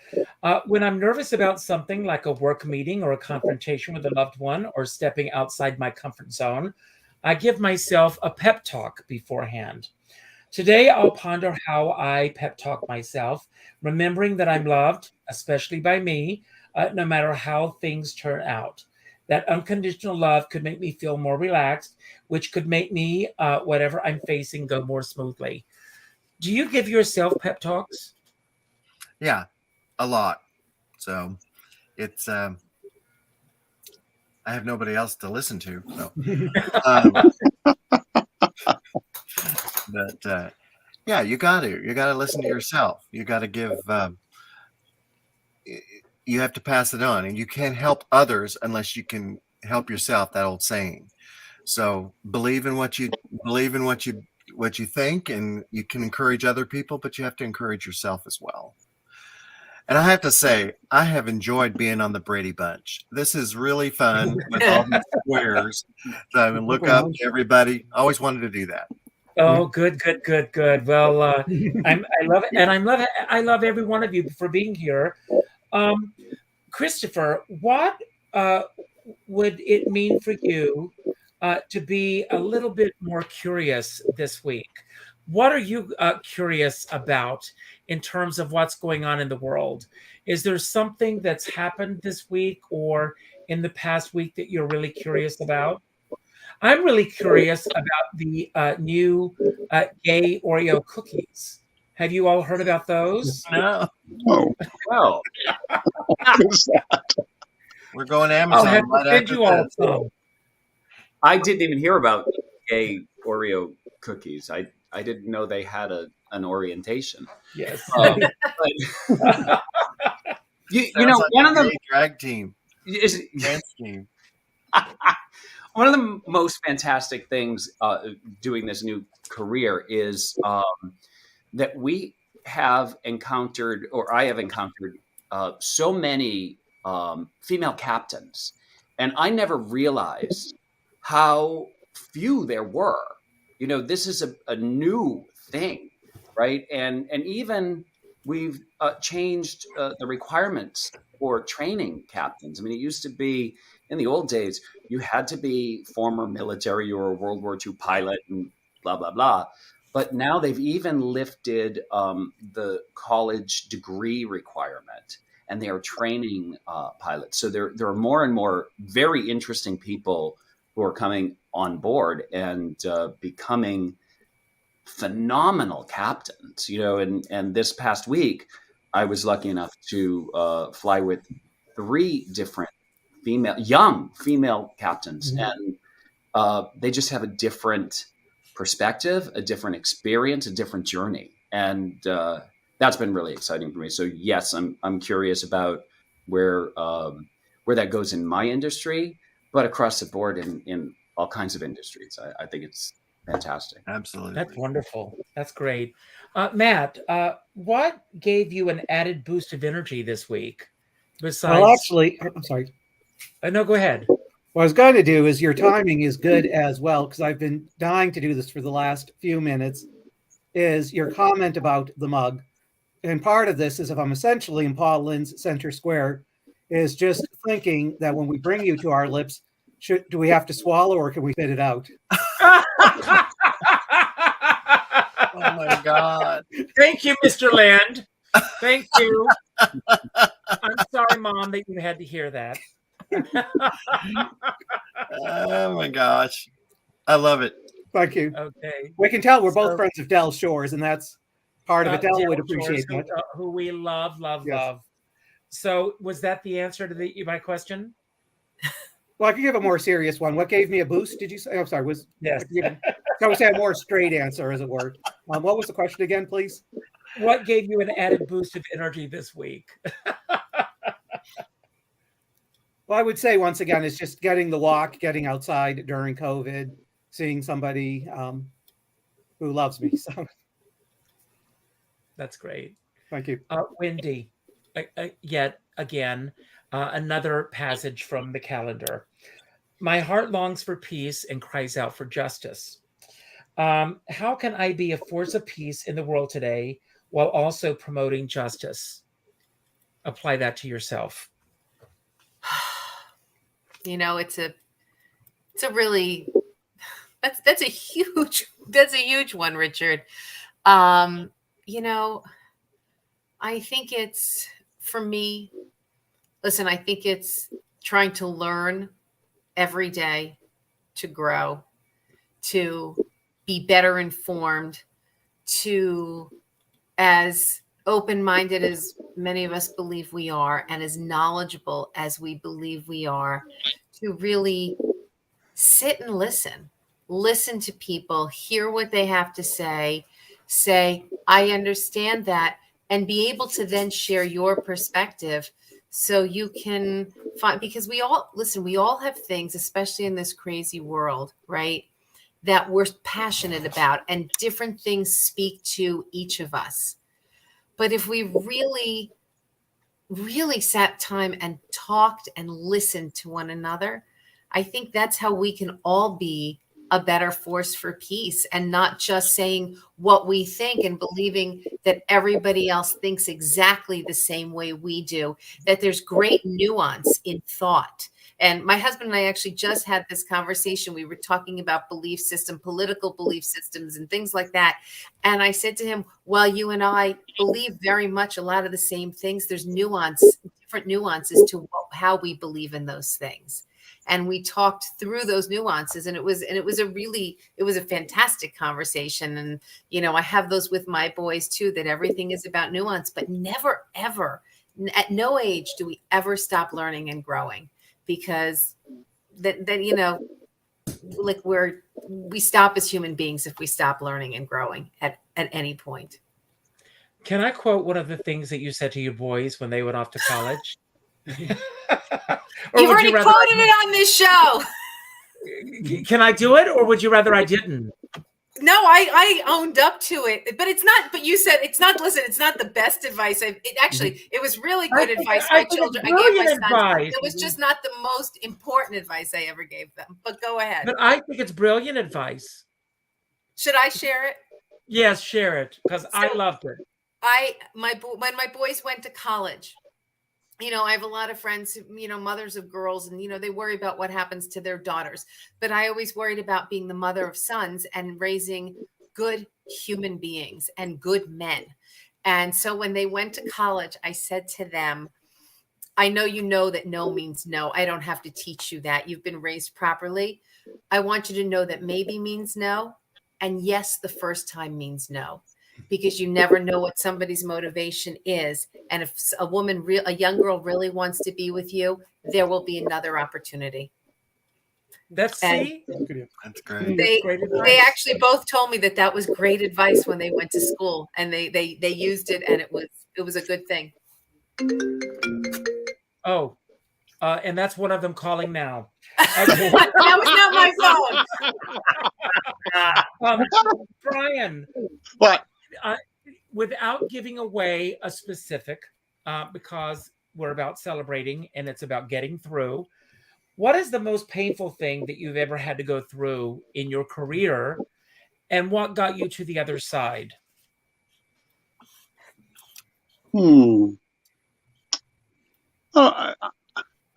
When I'm nervous about something like a work meeting or a confrontation with a loved one or stepping outside my comfort zone, I give myself a pep talk beforehand. Today, I'll ponder how I pep talk myself, remembering that I'm loved, especially by me, no matter how things turn out. That unconditional love could make me feel more relaxed, which could make me, whatever I'm facing, go more smoothly. Do you give yourself pep talks? Yeah, a lot. So it's, I have nobody else to listen to. So. But yeah, you got to listen to yourself. You got to give, you have to pass it on, and you can't help others unless you can help yourself. That old saying. So believe in what you think, and you can encourage other people, but you have to encourage yourself as well. And I have to say, I have enjoyed being on the Brady Bunch. This is really fun with all these squares. So I can look up to everybody. I always wanted to do that. Oh, good. Well, I love it, and I love every one of you for being here. Christopher, what would it mean for you to be a little bit more curious this week? What are you curious about in terms of what's going on in the world? Is there something that's happened this week or in the past week that you're really curious about? I'm really curious about the new gay Oreo cookies. Have you all heard about those? No. Oh, Well, what is that? We're going I'll Amazon. have to right send after you all this. some. I didn't even hear about gay Oreo cookies. I didn't know they had an orientation. Yes. But, you know, Sounds like one a of the gay drag team, is dance team. one of the most fantastic things doing this new career is that we have encountered, or I have encountered, so many female captains, and I never realized how few there were. You know, this is a new thing, right? And even we've changed the requirements for training captains. I mean, it used to be in the old days, you had to be former military or a World War II pilot and blah, blah, blah. But now they've even lifted the college degree requirement, and they are training pilots. So there are more and more very interesting people who are coming on board and becoming phenomenal captains. You know, and this past week, I was lucky enough to fly with 3 different young female captains, and they just have a different perspective, a different experience, a different journey, and that's been really exciting for me. So yes, I'm curious about where that goes in my industry, but across the board in all kinds of industries. I think it's fantastic. Absolutely. That's wonderful. That's great. Matt, what gave you an added boost of energy this week? Besides, Well, actually, I'm sorry. No, go ahead. What I was going to do is your timing is good as well, because I've been dying to do this for the last few minutes, is your comment about the mug. And part of this is if I'm essentially in Paul Lynn's center square, is just thinking that when we bring you to our lips, do we have to swallow or can we spit it out? Oh my God. Thank you, Mr. Land. Thank you. I'm sorry, Mom, that you had to hear that. Oh my gosh. I love it. Thank you. Okay. We can tell we're both friends of Del Shores, and that's part of it. Del would Dale appreciate Shores, that. who we love. Yes. So was that the answer to my question? Well, I could give a more serious one. What gave me a boost, did you say? I'm sorry. Yes. I would say a more straight answer, as it were. What was the question again, please? What gave you an added boost of energy this week? Well, I would say once again, it's just getting the walk, getting outside during COVID, seeing somebody who loves me. So That's great. thank you. Wendy, yet again, another passage from the calendar. My heart longs for peace and cries out for justice. How can I be a force of peace in the world today while also promoting justice? Apply that to yourself. You know, it's a really, that's a huge one, Richard. You know, I think it's, for me, listen, I think it's trying to learn every day, to grow, to be better informed, to, as open-minded as many of us believe we are, and as knowledgeable as we believe we are, to really sit and listen to people, hear what they have to say, I understand that, and be able to then share your perspective so you can find, because we all have things, especially in this crazy world, right, that we're passionate about, and different things speak to each of us. But if we really, really sat time and talked and listened to one another, I think that's how we can all be a better force for peace, and not just saying what we think and believing that everybody else thinks exactly the same way we do, that there's great nuance in thought. And my husband and I actually just had this conversation. We were talking about belief system, political belief systems and things like that. And I said to him, well, you and I believe very much a lot of the same things. There's different nuances to how we believe in those things. And we talked through those nuances, and it was a fantastic conversation. And, you know, I have those with my boys too, that everything is about nuance, but never, ever, at no age do we ever stop learning and growing, because that you know, like we stop as human beings if we stop learning and growing at any point. Can I quote one of the things that you said to your boys when they went off to college? You've already quoted it on this show. Can I do it, or would you rather I didn't? No, I owned up to it, but it's not. But you said it's not. Listen, it's not the best advice. It was really good advice. My children, I gave my sons. It was just not the most important advice I ever gave them. But go ahead. But I think it's brilliant advice. Should I share it? Yes, share it, because I loved it. When my boys went to college, you know, I have a lot of friends, you know, mothers of girls, and, you know, they worry about what happens to their daughters. But I always worried about being the mother of sons and raising good human beings and good men. And so when they went to college, I said to them, I know you know that no means no. I don't have to teach you that. You've been raised properly. I want you to know that maybe means no. And yes, the first time means no. Because you never know what somebody's motivation is. And if a young girl really wants to be with you, there will be another opportunity. That's great. They actually both told me that was great advice when they went to school, and they used it, and it was a good thing. Oh, and that's one of them calling now. That was not my phone. Brian, What? without giving away a specific, because we're about celebrating and it's about getting through, what is the most painful thing that you've ever had to go through in your career, and what got you to the other side? Oh, I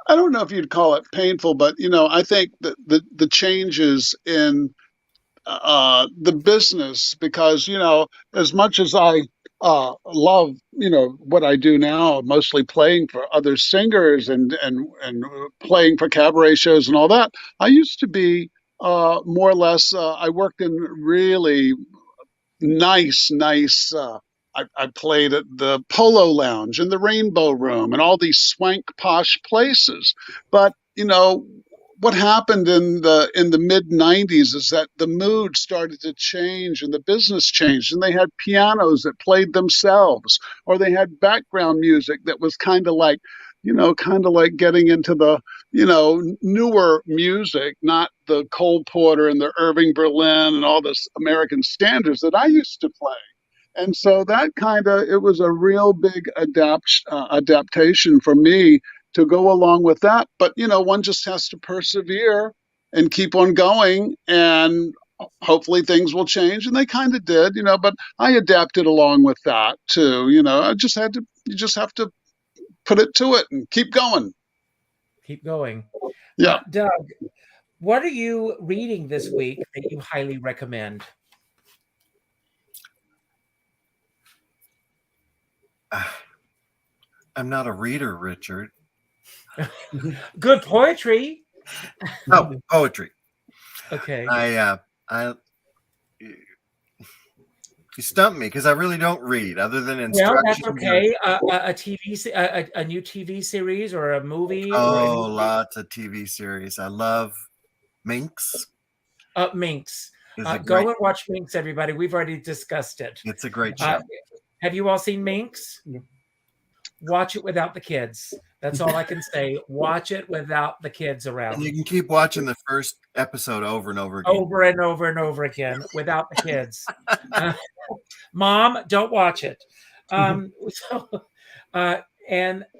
don't know if you'd call it painful, but I think that the changes in the business, because as much as I love what I do now, mostly playing for other singers and playing for cabaret shows and all that, I used to be more or less. I worked in really nice. I played at the Polo Lounge and the Rainbow Room and all these swank posh places. But what happened in the mid '90s is that the mood started to change and the business changed, and they had pianos that played themselves, or they had background music that was kind of like getting into the newer music, not the Cole Porter and the Irving Berlin and all this American standards that I used to play. And so that it was a real big adaptation for me to go along with that. But, one just has to persevere and keep on going, and hopefully things will change. And they kind of did, but I adapted along with that too. You just have to put it to it and keep going. Keep going. Yeah. Doug, what are you reading this week that you highly recommend? I'm not a reader, Richard. Good poetry. Oh, poetry. Okay. You stumped me because I really don't read other than Well, instructions. that's okay. A new TV series or a movie? Oh, lots of TV series. I love Minx. Minx. Go Go and watch Minx, everybody. We've already discussed it. It's a great show. Have you all seen Minx? No. Watch it without the kids. That's all I can say. Watch it without the kids around. And you can keep watching the first episode over and over again. Over and over and over again without the kids. Mom, don't watch it. And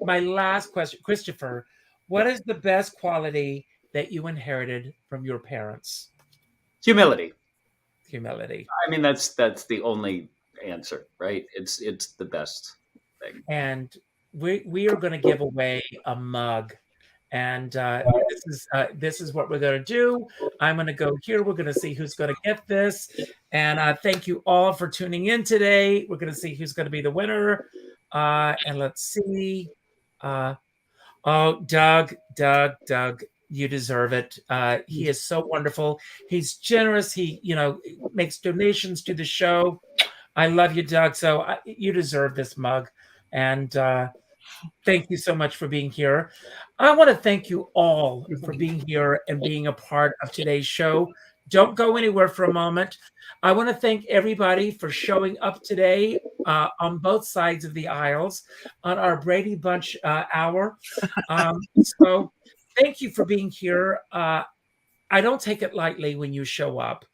my last question, Christopher, what is the best quality that you inherited from your parents? Humility. Humility. I mean, that's the only answer, right? It's the best thing. And we are going to give away a mug, and this is what we're going to do. I'm going to go here. We're going to see who's going to get this, and thank you all for tuning in today. We're going to see who's going to be the winner, and let's see. Doug, you deserve it. He is so wonderful. He's generous. He makes donations to the show. I love you, Doug. So you deserve this mug. And thank you so much for being here. I want to thank you all for being here and being a part of today's show. Don't go anywhere for a moment. I want to thank everybody for showing up today on both sides of the aisles on our Brady Bunch hour. So thank you for being here. I don't take it lightly when you show up.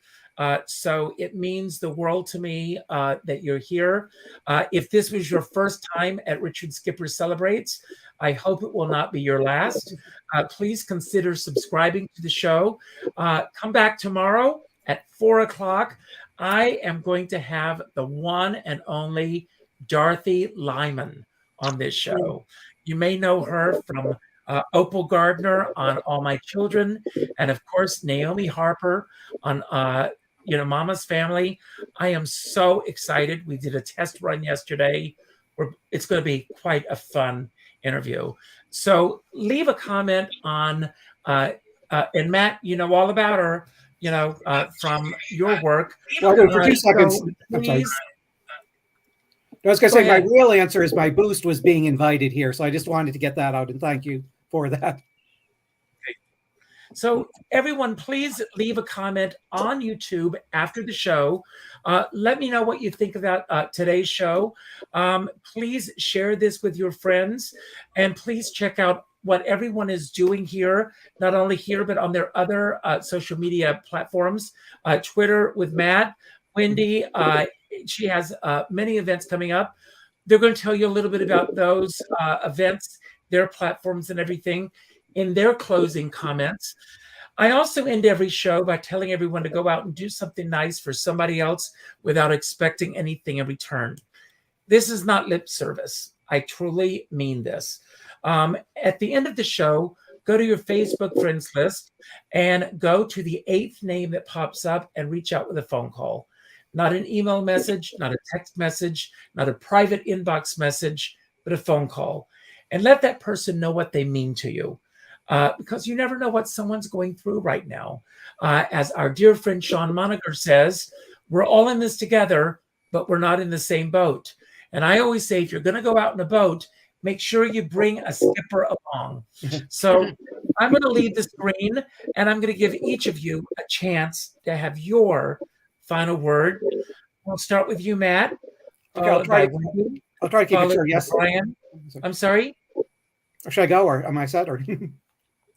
So it means the world to me that you're here. If this was your first time at Richard Skipper Celebrates, I hope it will not be your last. Please consider subscribing to the show. Come back tomorrow at 4:00. I am going to have the one and only Dorothy Lyman on this show. You may know her from Opal Gardner on All My Children, and of course, Naomi Harper on Mama's Family. I am so excited. We did a test run yesterday. It's going to be quite a fun interview. So leave a comment on, and Matt, you know all about her, from your work. Well, for 2 seconds. So I'm sorry. please, I was going to say, Go my ahead. real answer is my boost was being invited here. So I just wanted to get that out, and thank you for that. So everyone, please leave a comment on YouTube after the show. Let me know what you think about today's show. Please share this with your friends, and please check out what everyone is doing here, not only here, but on their other social media platforms. Twitter with Matt, Wendy, she has many events coming up. They're going to tell you a little bit about those events, their platforms and everything in their closing comments. I also end every show by telling everyone to go out and do something nice for somebody else without expecting anything in return. This is not lip service. I truly mean this. At the end of the show, go to your Facebook friends list and go to the 8th name that pops up and reach out with a phone call. Not an email message, not a text message, not a private inbox message, but a phone call. And let that person know what they mean to you. Because you never know what someone's going through right now. As our dear friend Sean Moniker says, we're all in this together, but we're not in the same boat. And I always say, if you're going to go out in a boat, make sure you bring a skipper along. So I'm going to leave the screen, and I'm going to give each of you a chance to have your final word. We'll start with you, Matt. Okay, I'll try to keep it short. Yes, Brian. I'm sorry. Or should I go, or am I set? Or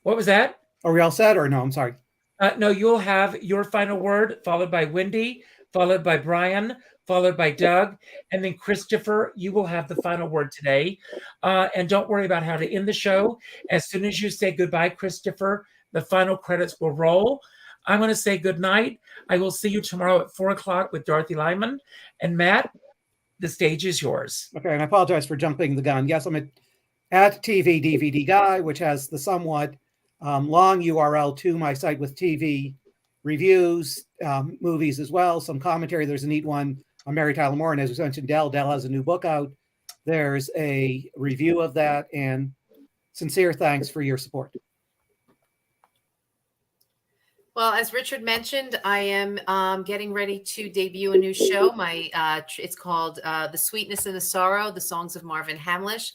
what was that? Are we all set, or no? I'm sorry. No, you'll have your final word, followed by Wendy, followed by Brian, followed by Doug, and then Christopher, you will have the final word today. And don't worry about how to end the show. As soon as you say goodbye, Christopher, the final credits will roll. I'm going to say good night. I will see you tomorrow at 4 o'clock with Dorothy Lyman. And Matt, the stage is yours. Okay, and I apologize for jumping the gun. Yes, I'm at TV DVD Guy, which has the somewhat long URL to my site with TV reviews, movies as well, some commentary. There's a neat one on Mary Tyler Moore, and as we mentioned, Dell has a new book out. There's a review of that, and sincere thanks for your support. Well, as Richard mentioned, I am getting ready to debut a new show. It's called The Sweetness and the Sorrow, the Songs of Marvin Hamlisch.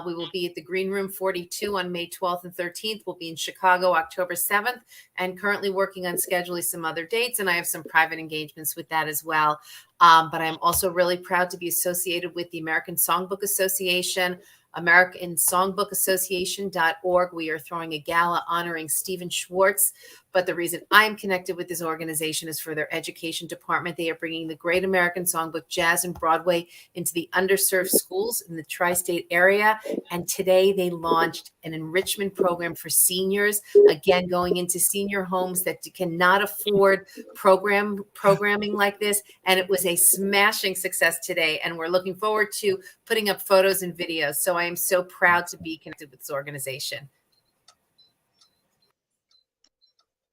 We will be at the Green Room 42 on May 12th and 13th. We'll be in Chicago October 7th, and currently working on scheduling some other dates. And I have some private engagements with that as well. But I'm also really proud to be associated with the American Songbook Association, AmericanSongbookassociation.org. We are throwing a gala honoring Stephen Schwartz. But the reason I'm connected with this organization is for their education department. They are bringing the great American Songbook, jazz, and Broadway into the underserved schools in the tri-state area. And today they launched an enrichment program for seniors, again, going into senior homes that cannot afford programming like this. And it was a smashing success today. And we're looking forward to putting up photos and videos. So I am so proud to be connected with this organization.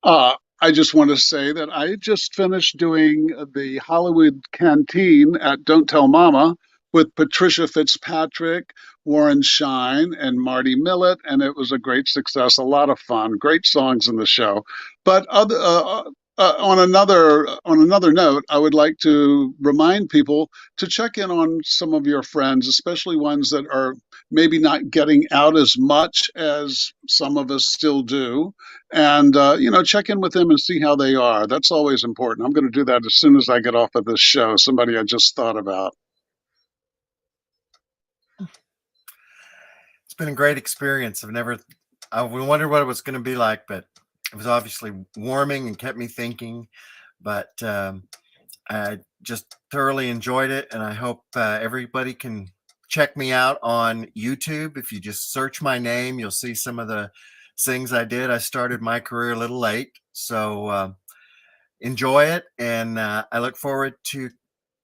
I just want to say that I just finished doing the Hollywood Canteen at Don't Tell Mama with Patricia Fitzpatrick, Warren Shine, and Marty Millett, and it was a great success, a lot of fun, great songs in the show. But on another note, I would like to remind people to check in on some of your friends, especially ones that are maybe not getting out as much as some of us still do, and check in with them and see how they are. That's always important. I'm going to do that as soon as I get off of this show. Somebody I just thought about. It's been a great experience. I wondered what it was going to be like, but it was obviously warming and kept me thinking. But I just thoroughly enjoyed it, and I hope everybody can check me out on YouTube. If you just search my name, you'll see some of the things I did. I started my career a little late, so enjoy it, and I look forward to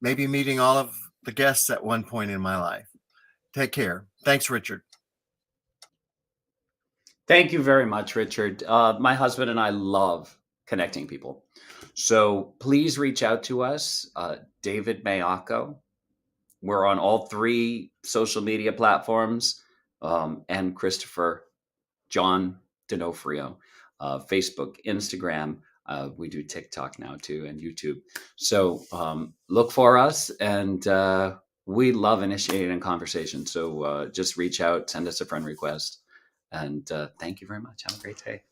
maybe meeting all of the guests at one point in my life. Take care. Thanks, Richard. Thank you very much, Richard. My husband and I love connecting people. So please reach out to us, David Maiocco. We're on all 3 social media platforms, and Christopher, John Denofrio, Facebook, Instagram. We do TikTok now too, and YouTube. So look for us, and we love initiating a conversation. So just reach out, send us a friend request. And thank you very much. Have a great day.